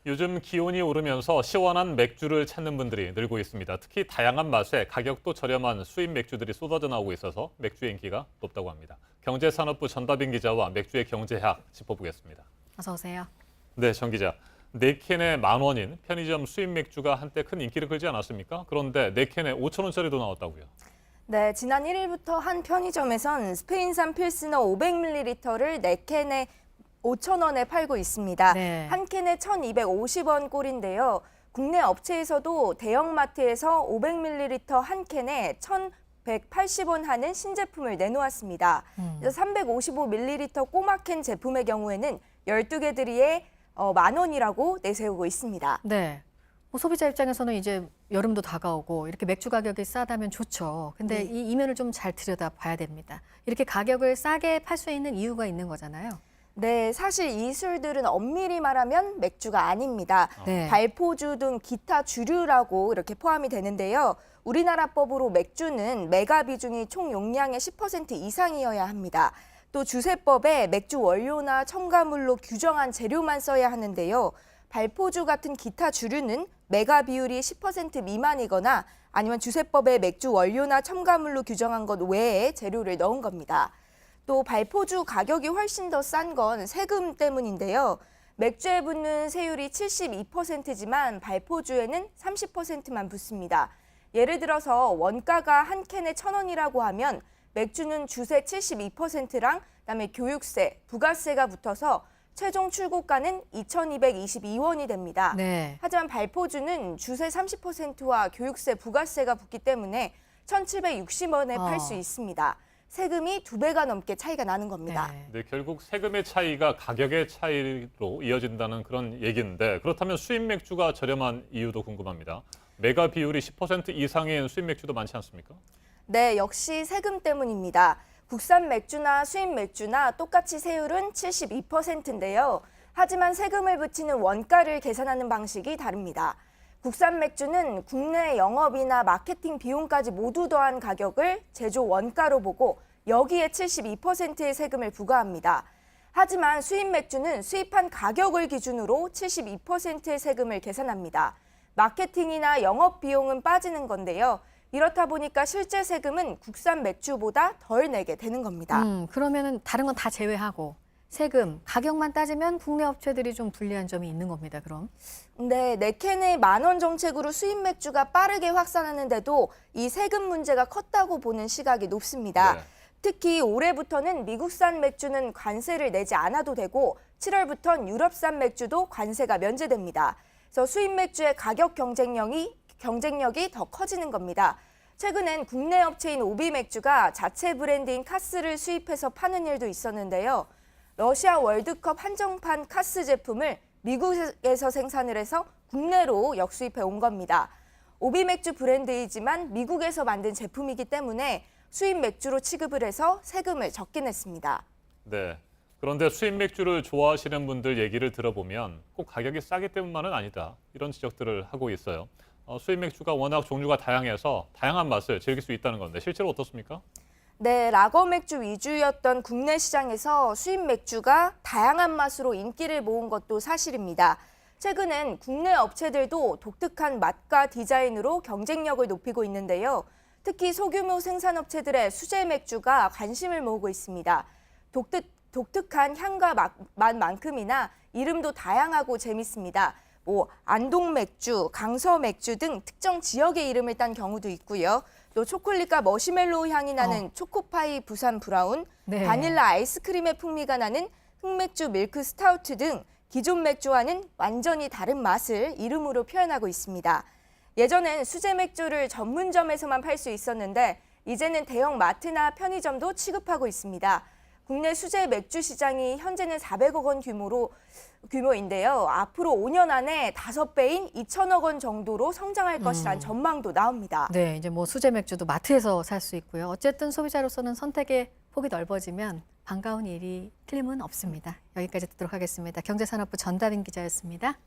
요즘 기온이 오르면서 시원한 맥주를 찾는 분들이 늘고 있습니다. 특히 다양한 맛에 가격도 저렴한 수입 맥주들이 쏟아져 나오고 있어서 맥주의 인기가 높다고 합니다. 경제산업부 전다빈 기자와 맥주의 경제학 짚어보겠습니다. 어서 오세요. 네, 정 기자. 4캔에 10,000원인 편의점 수입 맥주가 한때 큰 인기를 끌지 않았습니까? 그런데 4캔에 5,000원짜리도 나왔다고요. 네, 지난 1일부터 한 편의점에선 스페인산 필스너 500ml를 4캔에 5,000원에 팔고 있습니다. 네. 한 캔에 1,250원 꼴인데요. 국내 업체에서도 대형마트에서 500ml 한 캔에 1,180원 하는 신제품을 내놓았습니다. 그래서 355ml 꼬마캔 제품의 경우에는 12개들이에 10,000원이라고 내세우고 있습니다. 네. 뭐 소비자 입장에서는 이제 여름도 다가오고 이렇게 맥주 가격이 싸다면 좋죠. 근데 네. 이 이면을 좀 잘 들여다봐야 됩니다. 이렇게 가격을 싸게 팔 수 있는 이유가 있는 거잖아요. 네, 사실 이 술들은 엄밀히 말하면 맥주가 아닙니다. 네. 발포주 등 기타 주류라고 이렇게 포함이 되는데요. 우리나라 법으로 맥주는 메가 비중이 총 용량의 10% 이상이어야 합니다. 또 주세법에 맥주 원료나 첨가물로 규정한 재료만 써야 하는데요. 발포주 같은 기타 주류는 메가 비율이 10% 미만이거나 아니면 주세법에 맥주 원료나 첨가물로 규정한 것 외에 재료를 넣은 겁니다. 또 발포주 가격이 훨씬 더 싼 건 세금 때문인데요. 맥주에 붙는 세율이 72%지만 발포주에는 30%만 붙습니다. 예를 들어서 원가가 한 캔에 1,000원이라고 하면 맥주는 주세 72%랑 그다음에 교육세, 부가세가 붙어서 최종 출고가는 2,222원이 됩니다. 네. 하지만 발포주는 주세 30%와 교육세, 부가세가 붙기 때문에 1,760원에 팔 수 있습니다. 세금이 2배가 넘게 차이가 나는 겁니다. 네. 네, 결국 세금의 차이가 가격의 차이로 이어진다는 그런 얘기인데 그렇다면 수입 맥주가 저렴한 이유도 궁금합니다. 메가 비율이 10% 이상인 수입 맥주도 많지 않습니까? 네, 역시 세금 때문입니다. 국산 맥주나 수입 맥주나 똑같이 세율은 72%인데요. 하지만 세금을 붙이는 원가를 계산하는 방식이 다릅니다. 국산 맥주는 국내 영업이나 마케팅 비용까지 모두 더한 가격을 제조 원가로 보고 여기에 72%의 세금을 부과합니다. 하지만 수입 맥주는 수입한 가격을 기준으로 72%의 세금을 계산합니다. 마케팅이나 영업 비용은 빠지는 건데요. 이렇다 보니까 실제 세금은 국산 맥주보다 덜 내게 되는 겁니다. 그러면은 다른 건 다 제외하고 세금, 가격만 따지면 국내 업체들이 좀 불리한 점이 있는 겁니다. 그럼. 네, 4캔에 10,000원 정책으로 수입 맥주가 빠르게 확산하는데도 이 세금 문제가 컸다고 보는 시각이 높습니다. 네. 특히 올해부터는 미국산 맥주는 관세를 내지 않아도 되고 7월부터는 유럽산 맥주도 관세가 면제됩니다. 그래서 수입 맥주의 가격 경쟁력이 더 커지는 겁니다. 최근엔 국내 업체인 오비맥주가 자체 브랜드인 카스를 수입해서 파는 일도 있었는데요. 러시아 월드컵 한정판 카스 제품을 미국에서 생산을 해서 국내로 역수입해 온 겁니다. 오비맥주 브랜드이지만 미국에서 만든 제품이기 때문에 수입 맥주로 취급을 해서 세금을 적게 냈습니다. 네. 그런데 수입 맥주를 좋아하시는 분들 얘기를 들어보면 꼭 가격이 싸기 때문만은 아니다. 이런 지적들을 하고 있어요. 수입 맥주가 워낙 종류가 다양해서 다양한 맛을 즐길 수 있다는 건데 실제로 어떻습니까? 네, 라거 맥주 위주였던 국내 시장에서 수입 맥주가 다양한 맛으로 인기를 모은 것도 사실입니다. 최근엔 국내 업체들도 독특한 맛과 디자인으로 경쟁력을 높이고 있는데요. 특히 소규모 생산업체들의 수제 맥주가 관심을 모으고 있습니다. 독특한 향과 맛만큼이나 이름도 다양하고 재밌습니다. 안동 맥주, 강서 맥주 등 특정 지역의 이름을 딴 경우도 있고요. 또 초콜릿과 머시멜로우 향이 나는 초코파이 부산 브라운, 네. 바닐라 아이스크림의 풍미가 나는 흑맥주 밀크 스타우트 등 기존 맥주와는 완전히 다른 맛을 이름으로 표현하고 있습니다. 예전엔 수제 맥주를 전문점에서만 팔 수 있었는데 이제는 대형 마트나 편의점도 취급하고 있습니다. 국내 수제 맥주 시장이 현재는 400억 원 규모인데요. 앞으로 5년 안에 5배인 2천억 원 정도로 성장할 것이라는 전망도 나옵니다. 네, 이제 뭐 수제 맥주도 마트에서 살 수 있고요. 어쨌든 소비자로서는 선택의 폭이 넓어지면 반가운 일이 틀림은 없습니다. 여기까지 듣도록 하겠습니다. 경제산업부 전다빈 기자였습니다.